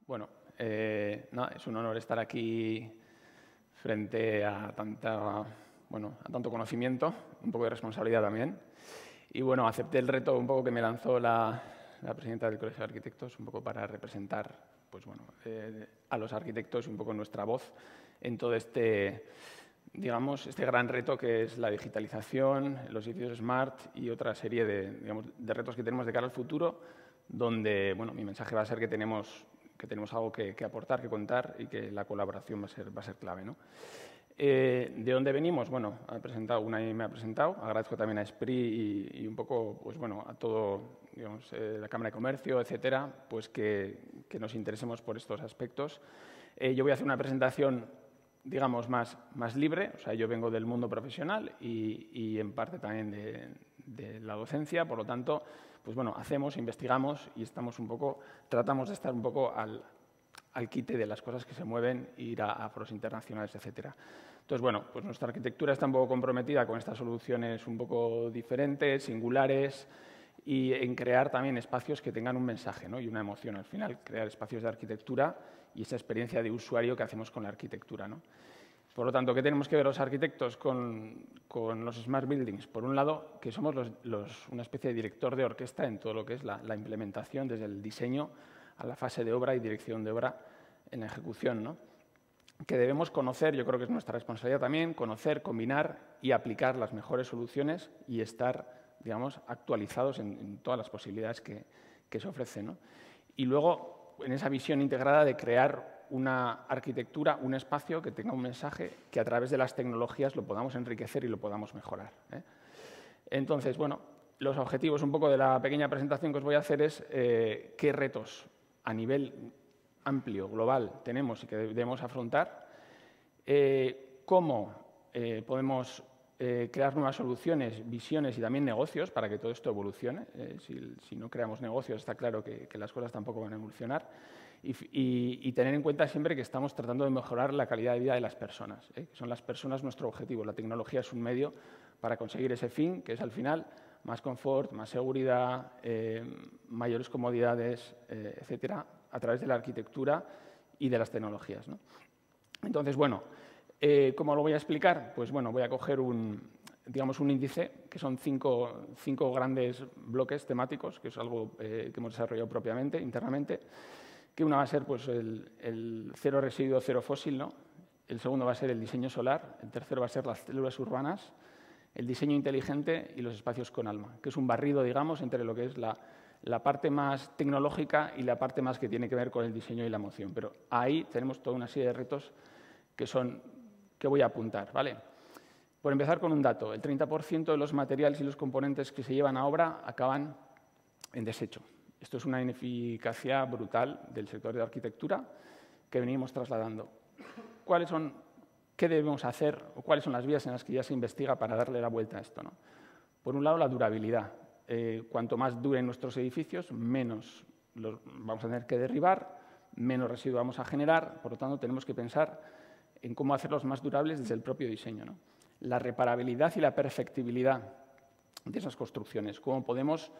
Bueno, nada, es un honor estar aquí frente a tanto conocimiento, un poco de responsabilidad también. Y bueno, acepté el reto un poco que me lanzó la presidenta del Colegio de Arquitectos, un poco para representar a los arquitectos y un poco nuestra voz en todo este gran reto que es la digitalización, los edificios smart y otra serie de retos que tenemos de cara al futuro, donde mi mensaje va a ser que tenemos algo que aportar, que contar y que la colaboración va a ser clave, ¿no? ¿De dónde venimos? Bueno, Unai me ha presentado. Agradezco también a Esprit y un poco a todo la Cámara de Comercio, etcétera, pues que nos interesemos por estos aspectos. Yo voy a hacer una presentación, digamos, más libre. O sea, yo vengo del mundo profesional y en parte también de la docencia. Por lo tanto, hacemos, investigamos y tratamos de estar un poco al quite de las cosas que se mueven, ir a foros internacionales, etcétera. Entonces, nuestra arquitectura está un poco comprometida con estas soluciones un poco diferentes, singulares, y en crear también espacios que tengan un mensaje, ¿no? Y una emoción. Al final, crear espacios de arquitectura y esa experiencia de usuario que hacemos con la arquitectura, ¿no? Por lo tanto, ¿qué tenemos que ver los arquitectos con los Smart Buildings? Por un lado, que somos una especie de director de orquesta en todo lo que es la implementación, desde el diseño a la fase de obra y dirección de obra en la ejecución, ¿no? Que debemos conocer, yo creo que es nuestra responsabilidad también, conocer, combinar y aplicar las mejores soluciones y estar, digamos, actualizados en todas las posibilidades que se ofrecen, ¿no? Y luego, en esa visión integrada de crear una arquitectura, un espacio que tenga un mensaje que a través de las tecnologías lo podamos enriquecer y lo podamos mejorar, ¿eh? Entonces, los objetivos un poco de la pequeña presentación que os voy a hacer es qué retos a nivel amplio, global, tenemos y que debemos afrontar, cómo podemos crear nuevas soluciones, visiones y también negocios para que todo esto evolucione. Si no creamos negocios, está claro que las cosas tampoco van a evolucionar. Y tener en cuenta siempre que estamos tratando de mejorar la calidad de vida de las personas, que son las personas nuestro objetivo. La tecnología es un medio para conseguir ese fin, que es al final más confort, más seguridad, mayores comodidades, etcétera, a través de la arquitectura y de las tecnologías, ¿no? Entonces, ¿cómo lo voy a explicar? Pues voy a coger un índice, que son cinco grandes bloques temáticos, que es algo que hemos desarrollado propiamente, internamente, que una va a ser el cero residuo, cero fósil, ¿no? El segundo va a ser el diseño solar, el tercero va a ser las células urbanas, el diseño inteligente y los espacios con alma, que es un barrido, digamos, entre lo que es la parte más tecnológica y la parte más que tiene que ver con el diseño y la emoción. Pero ahí tenemos toda una serie de retos que voy a apuntar, ¿vale? Por empezar con un dato, el 30% de los materiales y los componentes que se llevan a obra acaban en desecho. Esto es una ineficacia brutal del sector de arquitectura que venimos trasladando. ¿Qué debemos hacer o cuáles son las vías en las que ya se investiga para darle la vuelta a esto, ¿no? Por un lado, la durabilidad. Cuanto más duren nuestros edificios, menos los vamos a tener que derribar, menos residuos vamos a generar. Por lo tanto, tenemos que pensar en cómo hacerlos más durables desde el propio diseño, ¿no? La reparabilidad y la perfectibilidad de esas construcciones. Cómo podemos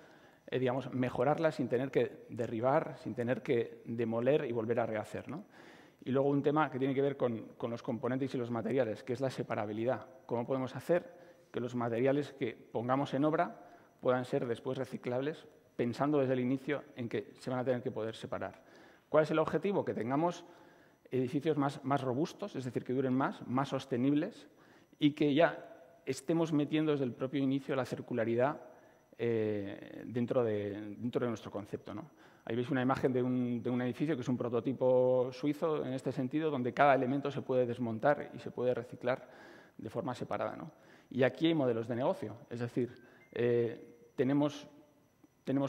mejorarlas sin tener que derribar, sin tener que demoler y volver a rehacer, ¿no? Y luego un tema que tiene que ver con los componentes y los materiales, que es la separabilidad. Cómo podemos hacer que los materiales que pongamos en obra puedan ser después reciclables, pensando desde el inicio en que se van a tener que poder separar. ¿Cuál es el objetivo? Que tengamos edificios más robustos, es decir, que duren más sostenibles y que ya estemos metiendo desde el propio inicio la circularidad dentro de nuestro concepto, ¿no? Ahí veis una imagen de un edificio que es un prototipo suizo en este sentido, donde cada elemento se puede desmontar y se puede reciclar de forma separada, ¿no? Y aquí hay modelos de negocio, es decir, tenemos,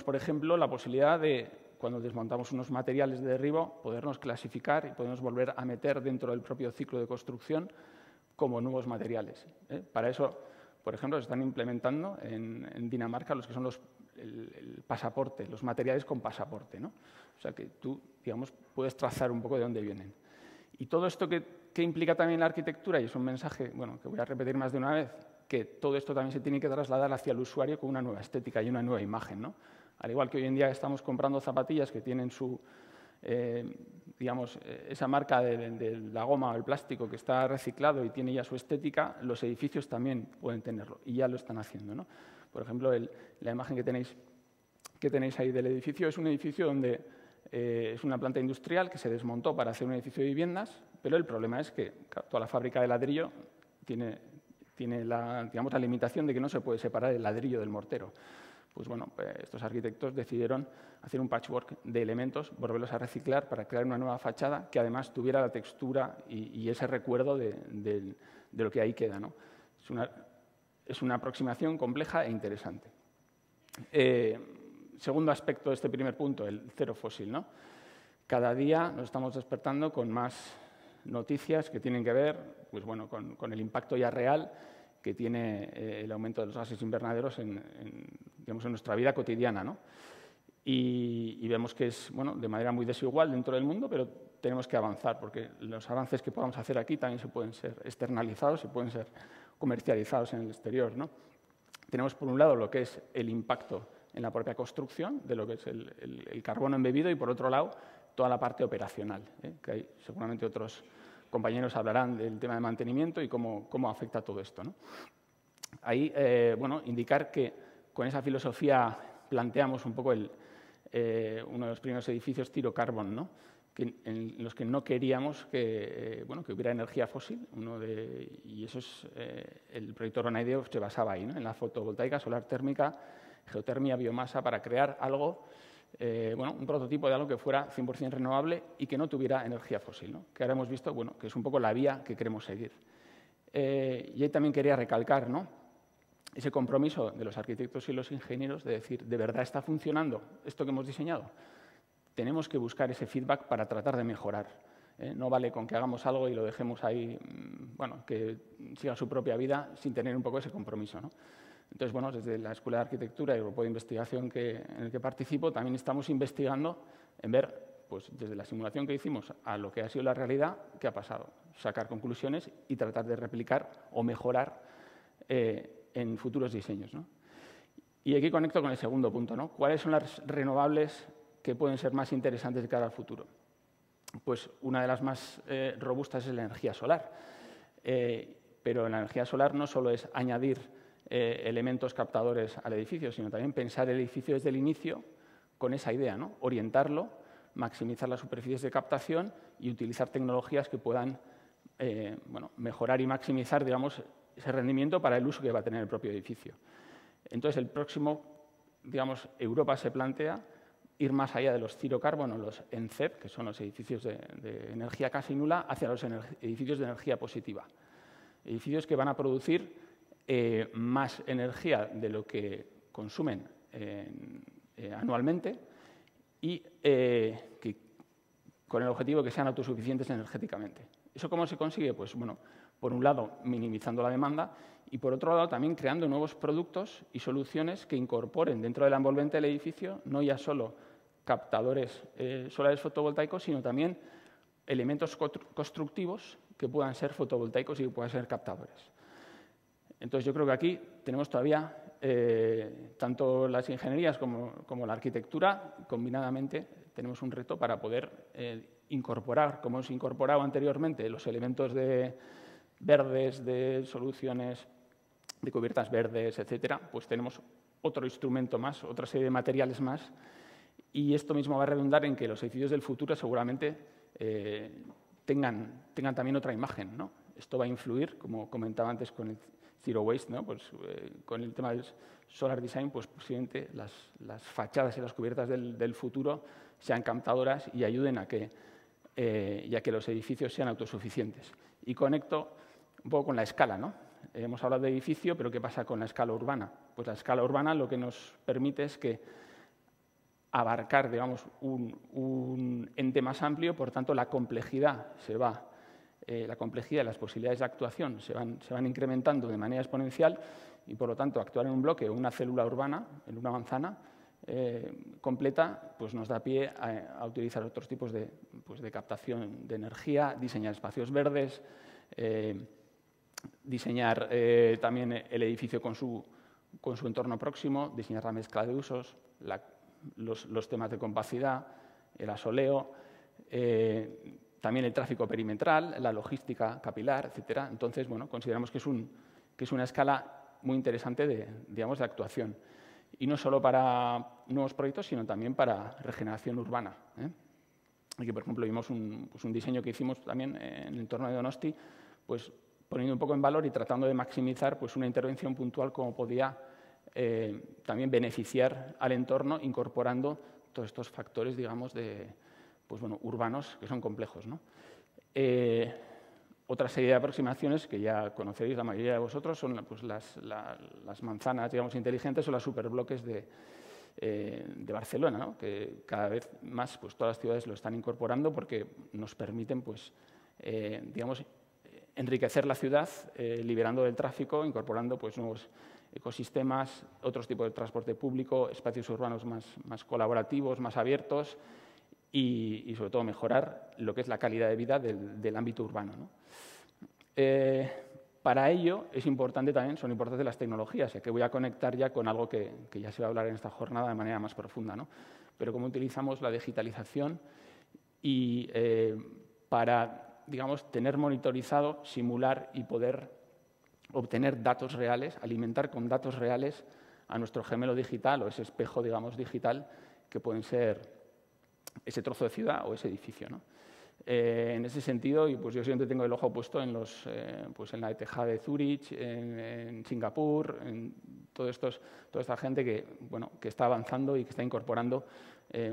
por ejemplo, la posibilidad de, cuando desmontamos unos materiales de derribo, podernos clasificar y podernos volver a meter dentro del propio ciclo de construcción como nuevos materiales, ¿eh? Para eso, por ejemplo, se están implementando en Dinamarca los que son el pasaporte, los materiales con pasaporte, ¿no? O sea, que tú, digamos, puedes trazar un poco de dónde vienen. Y todo esto que implica también la arquitectura, y es un mensaje que voy a repetir más de una vez, que todo esto también se tiene que trasladar hacia el usuario con una nueva estética y una nueva imagen, ¿no? Al igual que hoy en día estamos comprando zapatillas que tienen digamos, esa marca de la goma o el plástico que está reciclado y tiene ya su estética, los edificios también pueden tenerlo y ya lo están haciendo, ¿no? Por ejemplo, la imagen que tenéis ahí del edificio es un edificio donde es una planta industrial que se desmontó para hacer un edificio de viviendas, pero el problema es que toda la fábrica de ladrillo tiene digamos, la limitación de que no se puede separar el ladrillo del mortero. Pues bueno, estos arquitectos decidieron hacer un patchwork de elementos, volverlos a reciclar para crear una nueva fachada que además tuviera la textura y ese recuerdo de lo que ahí queda, ¿no? Es una aproximación compleja e interesante. Segundo aspecto de este primer punto, el cero fósil, ¿no? Cada día nos estamos despertando con más noticias que tienen que ver, pues bueno, con el impacto ya real que tiene el aumento de los gases invernaderos digamos, en nuestra vida cotidiana, ¿no? Y vemos que es, bueno, de manera muy desigual dentro del mundo, pero tenemos que avanzar, porque los avances que podamos hacer aquí también se pueden ser externalizados, se pueden ser comercializados en el exterior, ¿no? Tenemos, por un lado, lo que es el impacto en la propia construcción, de lo que es el carbono embebido, y, por otro lado, toda la parte operacional, que hay, seguramente otros compañeros hablarán del tema de mantenimiento y cómo afecta todo esto, ¿no? Ahí, bueno, indicar que con esa filosofía planteamos un poco uno de los primeros edificios Zero Carbon, ¿no? En los que no queríamos que hubiera energía fósil, y eso es el proyecto Ronaideo se basaba ahí, ¿no? En la fotovoltaica, solar térmica, geotermia, biomasa, para crear algo, un prototipo de algo que fuera 100% renovable y que no tuviera energía fósil, ¿no? Que ahora hemos visto, bueno, que es un poco la vía que queremos seguir. Y ahí también quería recalcar, ¿no?, ese compromiso de los arquitectos y los ingenieros de decir, ¿de verdad está funcionando esto que hemos diseñado? Tenemos que buscar ese feedback para tratar de mejorar. No vale con que hagamos algo y lo dejemos ahí, bueno, que siga su propia vida sin tener un poco ese compromiso, ¿no? Entonces, bueno, desde la Escuela de Arquitectura y el grupo de investigación en el que participo, también estamos investigando en ver, pues desde la simulación que hicimos a lo que ha sido la realidad, qué ha pasado, sacar conclusiones y tratar de replicar o mejorar en futuros diseños, ¿no? Y aquí conecto con el segundo punto, ¿no? ¿Cuáles son las renovables que pueden ser más interesantes de cara al futuro? Pues una de las más robustas es la energía solar. Pero la energía solar no solo es añadir elementos captadores al edificio, sino también pensar el edificio desde el inicio con esa idea, ¿no? Orientarlo, maximizar las superficies de captación y utilizar tecnologías que puedan mejorar y maximizar, digamos, ese rendimiento para el uso que va a tener el propio edificio. Entonces, el próximo, digamos, Europa se plantea ir más allá de los Zero Carbon o los ENCEP, que son los edificios de energía casi nula, hacia los edificios de energía positiva. Edificios que van a producir más energía de lo que consumen anualmente y con el objetivo de que sean autosuficientes energéticamente. ¿Eso cómo se consigue? Pues, bueno, por un lado, minimizando la demanda y, por otro lado, también creando nuevos productos y soluciones que incorporen dentro de la envolvente del edificio no ya solo captadores solares fotovoltaicos, sino también elementos constructivos que puedan ser fotovoltaicos y que puedan ser captadores. Entonces, yo creo que aquí tenemos todavía, tanto las ingenierías como la arquitectura, combinadamente, tenemos un reto para poder incorporar, como hemos incorporado anteriormente, los elementos verdes, de soluciones, de cubiertas verdes, etcétera, pues tenemos otro instrumento más, otra serie de materiales más, y esto mismo va a redundar en que los edificios del futuro seguramente tengan también otra imagen, ¿no? Esto va a influir, como comentaba antes con el Zero Waste, ¿no? Pues, con el tema del Solar Design, pues posiblemente las fachadas y las cubiertas del futuro sean captadoras y ayuden a que los edificios sean autosuficientes. Y conecto un poco con la escala, ¿no? Hemos hablado de edificio, pero ¿qué pasa con la escala urbana? Pues la escala urbana lo que nos permite es que abarcar, digamos, un ente más amplio, por tanto, la complejidad la complejidad y las posibilidades de actuación se van incrementando de manera exponencial y, por lo tanto, actuar en un bloque o una célula urbana, en una manzana completa, pues nos da pie a utilizar otros tipos de captación de energía, diseñar espacios verdes, diseñar también el edificio con su entorno próximo, diseñar la mezcla de usos, los temas de compacidad, el asoleo, también el tráfico perimetral, la logística capilar, etcétera. Entonces, bueno, consideramos que es una escala muy interesante de actuación. Y no solo para nuevos proyectos, sino también para regeneración urbana. Aquí, por ejemplo, vimos un diseño que hicimos también en el entorno de Donosti, pues poniendo un poco en valor y tratando de maximizar pues, una intervención puntual como podía también beneficiar al entorno, incorporando todos estos factores, digamos, pues, bueno, urbanos que son complejos, ¿no? Otra serie de aproximaciones que ya conoceréis la mayoría de vosotros son pues, las manzanas, digamos, inteligentes o los superbloques de Barcelona, ¿no? Que cada vez más pues, todas las ciudades lo están incorporando porque nos permiten pues, digamos, enriquecer la ciudad liberando del tráfico, incorporando pues, nuevos ecosistemas, otros tipos de transporte público, espacios urbanos más colaborativos, más abiertos y sobre todo mejorar lo que es la calidad de vida del ámbito urbano, ¿no? Para ello son importantes las tecnologías, que voy a conectar ya con algo que ya se va a hablar en esta jornada de manera más profunda, ¿no? Pero cómo utilizamos la digitalización y para, digamos, tener monitorizado, simular y poder obtener datos reales, alimentar con datos reales a nuestro gemelo digital o ese espejo, digamos, digital que pueden ser ese trozo de ciudad o ese edificio, ¿no? En ese sentido, y pues yo siempre tengo el ojo puesto en en la ETH de Zúrich, en Singapur, en toda esta gente que está avanzando y que está incorporando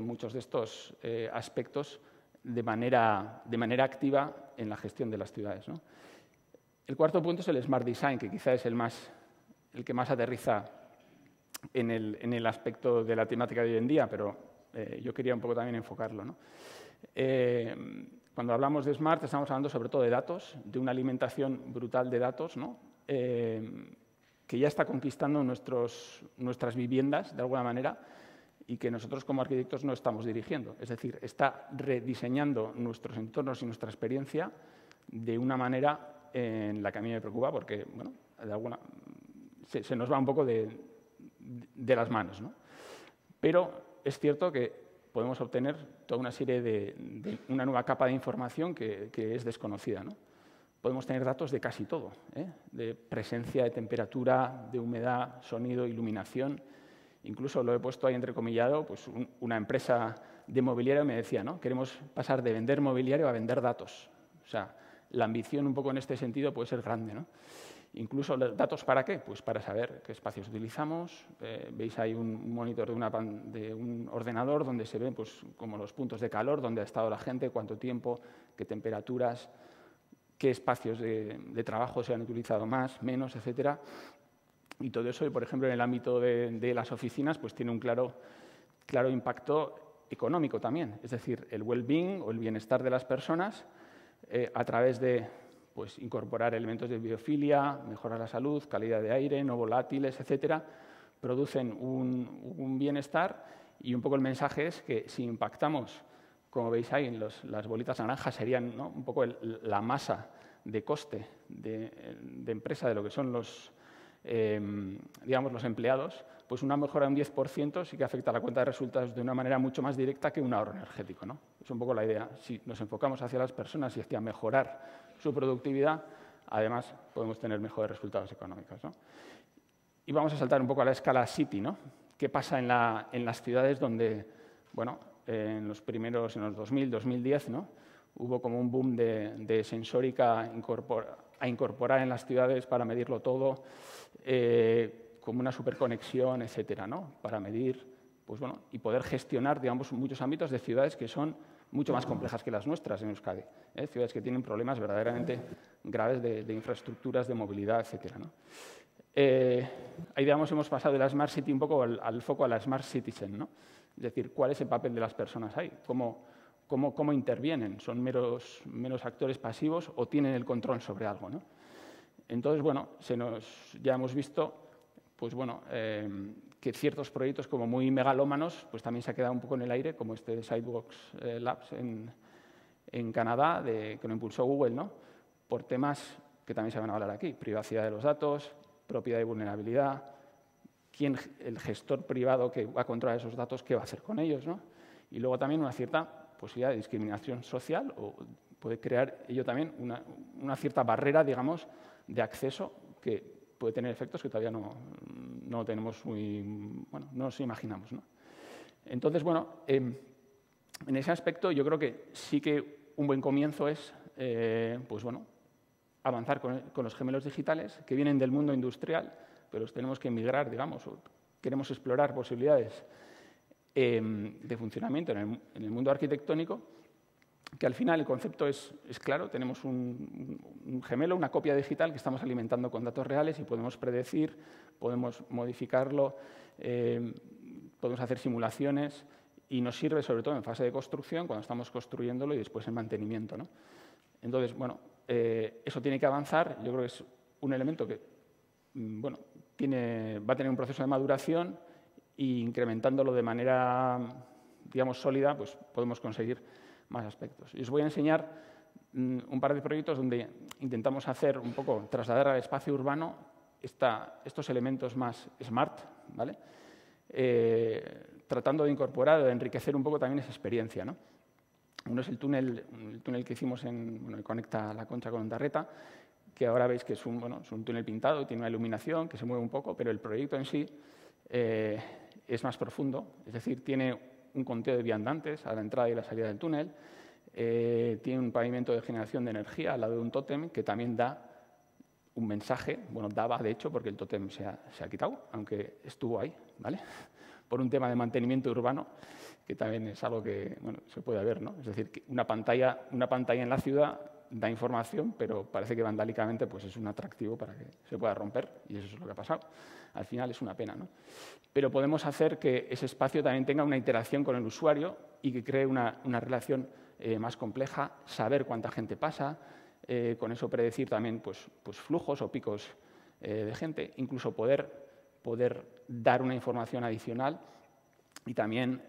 muchos de estos aspectos de manera activa en la gestión de las ciudades, ¿no? El cuarto punto es el Smart Design, que quizá es el que más aterriza en el aspecto de la temática de hoy en día, pero yo quería un poco también enfocarlo, ¿no? Cuando hablamos de Smart estamos hablando sobre todo de datos, de una alimentación brutal de datos, ¿no? Que ya está conquistando nuestras viviendas de alguna manera y que nosotros como arquitectos no estamos dirigiendo. Es decir, está rediseñando nuestros entornos y nuestra experiencia de una manera en la que a mí me preocupa porque bueno, se nos va un poco de las manos, ¿no? Pero es cierto que podemos obtener toda una serie de una nueva capa de información que es desconocida, ¿no? Podemos tener datos de casi todo, de presencia, de temperatura, de humedad, sonido, iluminación. Incluso lo he puesto ahí entrecomillado, pues una empresa de mobiliario me decía, ¿no? Queremos pasar de vender mobiliario a vender datos. O sea, la ambición un poco en este sentido puede ser grande, ¿no? Incluso datos ¿para qué? Pues para saber qué espacios utilizamos. Veis ahí un monitor de un ordenador donde se ven pues, como los puntos de calor, dónde ha estado la gente, cuánto tiempo, qué temperaturas, qué espacios de trabajo se han utilizado más, menos, etcétera. Y todo eso, por ejemplo, en el ámbito de las oficinas, pues tiene un claro impacto económico también. Es decir, el well-being o el bienestar de las personas a través de pues, incorporar elementos de biofilia, mejorar la salud, calidad de aire, no volátiles, etcétera, producen un bienestar y un poco el mensaje es que si impactamos, como veis ahí en las bolitas naranjas, serían, ¿no? un poco la masa de coste de empresa de lo que son digamos, los empleados, pues una mejora de un 10% sí que afecta a la cuenta de resultados de una manera mucho más directa que un ahorro energético, ¿no? Es un poco la idea. Si nos enfocamos hacia las personas y hacia mejorar su productividad, además podemos tener mejores resultados económicos, ¿no? Y vamos a saltar un poco a la escala City, ¿no? ¿Qué pasa en las ciudades donde, bueno, en los 2000, 2010, ¿no? Hubo como un boom de sensórica a incorporar en las ciudades para medirlo todo, como una superconexión, etcétera, ¿no? Para medir, pues bueno, y poder gestionar, digamos, muchos ámbitos de ciudades que son mucho más complejas que las nuestras en Euskadi, ciudades que tienen problemas verdaderamente graves de infraestructuras, de movilidad, etcétera, ¿no? Ahí, digamos, hemos pasado de la Smart City un poco al foco a la Smart Citizen, ¿no? Es decir, ¿cuál es el papel de las personas ahí? ¿Cómo intervienen? ¿Son meros actores pasivos o tienen el control sobre algo, ¿no? Entonces, bueno, ya hemos visto pues, bueno, que ciertos proyectos como muy megalómanos pues, también se ha quedado un poco en el aire, como este de Sidewalks Labs en Canadá, que lo impulsó Google, ¿no? Por temas que también se van a hablar aquí, privacidad de los datos, propiedad y vulnerabilidad, el gestor privado que va a controlar esos datos, qué va a hacer con ellos, ¿no? Y luego también una cierta posibilidad de discriminación social o puede crear ello también una cierta barrera, digamos, de acceso que puede tener efectos que todavía no tenemos no nos imaginamos, ¿no? Entonces, bueno, en ese aspecto yo creo que sí que un buen comienzo es, pues bueno, avanzar con los gemelos digitales que vienen del mundo industrial, pero tenemos que migrar, digamos, o queremos explorar posibilidades de funcionamiento en el mundo arquitectónico, que al final el concepto es claro, tenemos un gemelo, una copia digital que estamos alimentando con datos reales y podemos predecir, podemos modificarlo, podemos hacer simulaciones y nos sirve sobre todo en fase de construcción, cuando estamos construyéndolo y después en mantenimiento, ¿no? Entonces, bueno, eso tiene que avanzar. Yo creo que es un elemento que bueno, va a tener un proceso de maduración e incrementándolo de manera, digamos, sólida, pues podemos conseguir más aspectos. Y os voy a enseñar un par de proyectos donde intentamos hacer un poco, trasladar al espacio urbano estos elementos más smart, ¿vale? Tratando de incorporar o de enriquecer un poco también esa experiencia, ¿no? Uno es el túnel que hicimos que conecta La Concha con Ondarreta, que ahora veis que es un túnel pintado, tiene una iluminación que se mueve un poco, pero el proyecto en sí es más profundo, es decir, tiene un conteo de viandantes a la entrada y la salida del túnel, tiene un pavimento de generación de energía al lado de un tótem que también da un mensaje, bueno, daba de hecho porque el tótem se ha quitado, aunque estuvo ahí, ¿vale? Por un tema de mantenimiento urbano, que también es algo que se puede ver, ¿no? Es decir, que una pantalla en la ciudad da información, pero parece que vandálicamente pues, es un atractivo para que se pueda romper, y eso es lo que ha pasado. Al final es una pena, ¿no? Pero podemos hacer que ese espacio también tenga una interacción con el usuario y que cree una relación más compleja, saber cuánta gente pasa, con eso predecir también pues, flujos o picos de gente, incluso poder dar una información adicional y también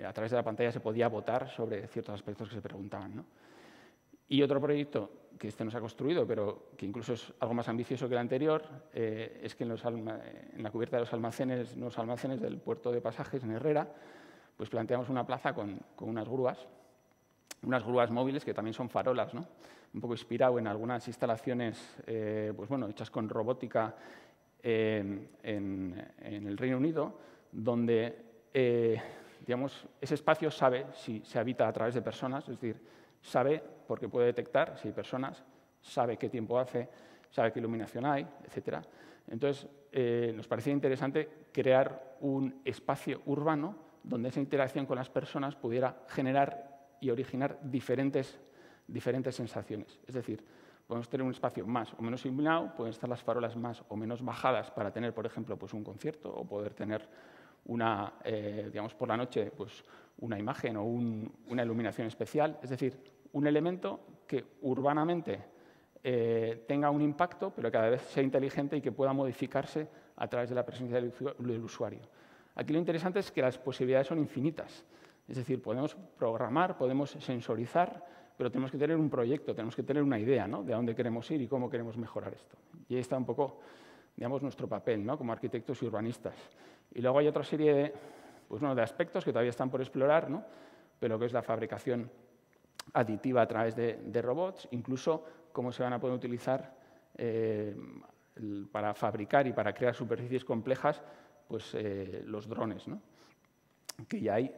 a través de la pantalla se podía votar sobre ciertos aspectos que se preguntaban, ¿no? Y otro proyecto que no se ha construido, pero que incluso es algo más ambicioso que el anterior, es que en la cubierta de los almacenes del puerto de pasajes en Herrera, pues planteamos una plaza con unas grúas móviles que también son farolas, ¿no? Un poco inspirado en algunas instalaciones hechas con robótica en el Reino Unido, donde ese espacio sabe si se habita a través de personas, es decir, sabe porque puede detectar si hay personas, sabe qué tiempo hace, sabe qué iluminación hay, etc. Entonces, nos parecía interesante crear un espacio urbano donde esa interacción con las personas pudiera generar y originar diferentes sensaciones. Es decir, podemos tener un espacio más o menos iluminado, pueden estar las farolas más o menos bajadas para tener, por ejemplo, pues un concierto o poder tener por la noche, pues una imagen o una iluminación especial. Es decir, un elemento que urbanamente tenga un impacto, pero que a la vez sea inteligente y que pueda modificarse a través de la presencia del usuario. Aquí lo interesante es que las posibilidades son infinitas. Es decir, podemos programar, podemos sensorizar, pero tenemos que tener un proyecto, tenemos que tener una idea, ¿no?, de a dónde queremos ir y cómo queremos mejorar esto. Y ahí está un poco, digamos, nuestro papel, ¿no?, como arquitectos y urbanistas. Y luego hay otra serie de aspectos que todavía están por explorar, ¿no?, pero que es la fabricación aditiva a través de robots, incluso cómo se van a poder utilizar para fabricar y para crear superficies complejas, pues los drones, ¿no?, que ya hay.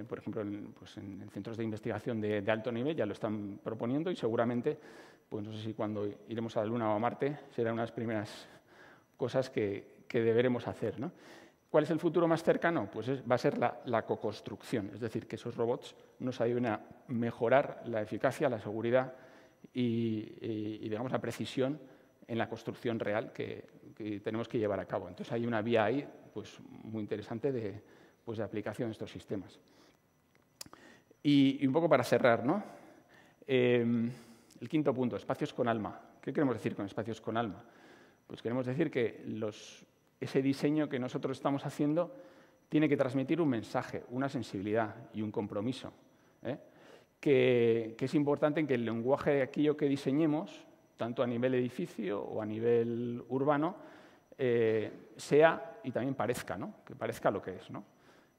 Por ejemplo, en centros de investigación de alto nivel ya lo están proponiendo y seguramente, pues no sé si cuando iremos a la Luna o a Marte, serán unas primeras cosas que deberemos hacer, ¿no? ¿Cuál es el futuro más cercano? Pues va a ser la coconstrucción, es decir, que esos robots nos ayuden a mejorar la eficacia, la seguridad y digamos, la precisión en la construcción real que tenemos que llevar a cabo. Entonces hay una vía ahí pues, muy interesante de aplicación de estos sistemas. Y un poco para cerrar, ¿no? El quinto punto, espacios con alma. ¿Qué queremos decir con espacios con alma? Pues queremos decir que ese diseño que nosotros estamos haciendo tiene que transmitir un mensaje, una sensibilidad y un compromiso, que es importante en que el lenguaje de aquello que diseñemos, tanto a nivel edificio o a nivel urbano, sea y también parezca, ¿no?, que parezca lo que es, ¿no?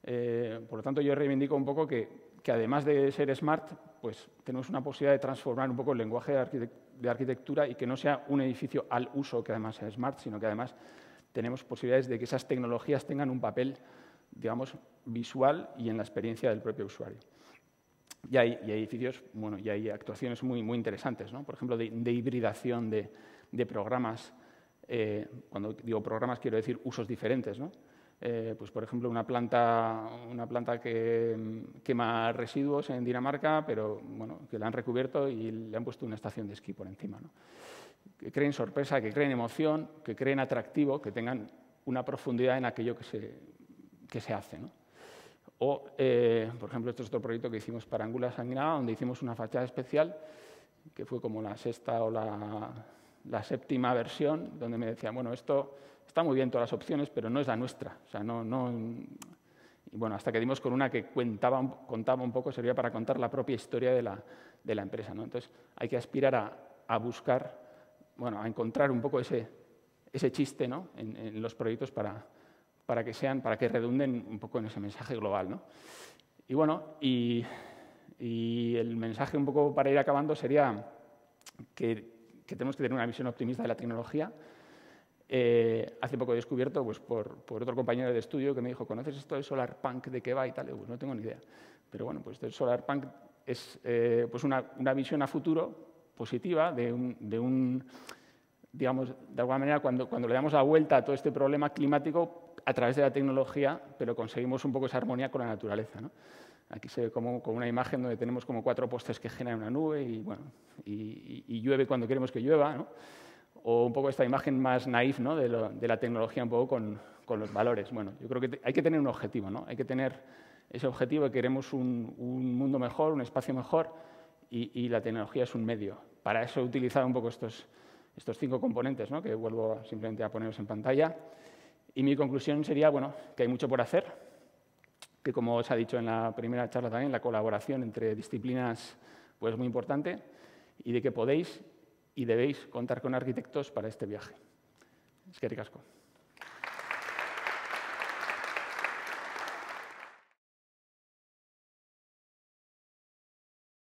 Por lo tanto, yo reivindico un poco que además de ser smart, pues tenemos una posibilidad de transformar un poco el lenguaje de arquitectura y que no sea un edificio al uso que además sea smart, sino que además tenemos posibilidades de que esas tecnologías tengan un papel, digamos, visual y en la experiencia del propio usuario. Y hay edificios, bueno, y hay actuaciones muy interesantes, ¿no? Por ejemplo, de hibridación de programas. Cuando digo programas quiero decir usos diferentes, ¿no? Pues, por ejemplo, una planta que quema residuos en Dinamarca, pero bueno, que la han recubierto y le han puesto una estación de esquí por encima, ¿no? Que creen sorpresa, que creen emoción, que creen atractivo, que tengan una profundidad en aquello que se hace, ¿no? O, por ejemplo, este es otro proyecto que hicimos para Angular Sanguinada, donde hicimos una fachada especial, que fue como la sexta o la séptima versión, donde me decían, bueno, esto está muy bien todas las opciones, pero no es la nuestra. O sea, y bueno, hasta que dimos con una que contaba un poco, servía para contar la propia historia de la empresa, ¿no? Entonces, hay que aspirar a buscar, bueno, a encontrar un poco ese chiste, ¿no? en los proyectos para que redunden un poco en ese mensaje global, ¿no? Y bueno, y el mensaje un poco para ir acabando sería que tenemos que tener una visión optimista de la tecnología. Hace poco he descubierto, pues, por otro compañero de estudio que me dijo, ¿conoces esto del SolarPunk de qué va y tal? Pues no tengo ni idea. Pero bueno, pues el SolarPunk es pues una visión a futuro positiva digamos, de alguna manera, cuando le damos la vuelta a todo este problema climático a través de la tecnología, pero conseguimos un poco esa armonía con la naturaleza, ¿no? Aquí se ve como una imagen donde tenemos como 4 postes que generan una nube y, bueno, y llueve cuando queremos que llueva, ¿no? O un poco esta imagen más naif, ¿no? de la tecnología un poco con los valores. Bueno, yo creo que hay que tener un objetivo, ¿no? Hay que tener ese objetivo de que queremos un mundo mejor, un espacio mejor, y la tecnología es un medio. Para eso he utilizado un poco estos 5 componentes, ¿no? Que vuelvo simplemente a poneros en pantalla. Y mi conclusión sería, bueno, que hay mucho por hacer, que como os ha dicho en la primera charla también, la colaboración entre disciplinas pues, es muy importante, y de que podéis y debéis contar con arquitectos para este viaje. Eskerrik asko.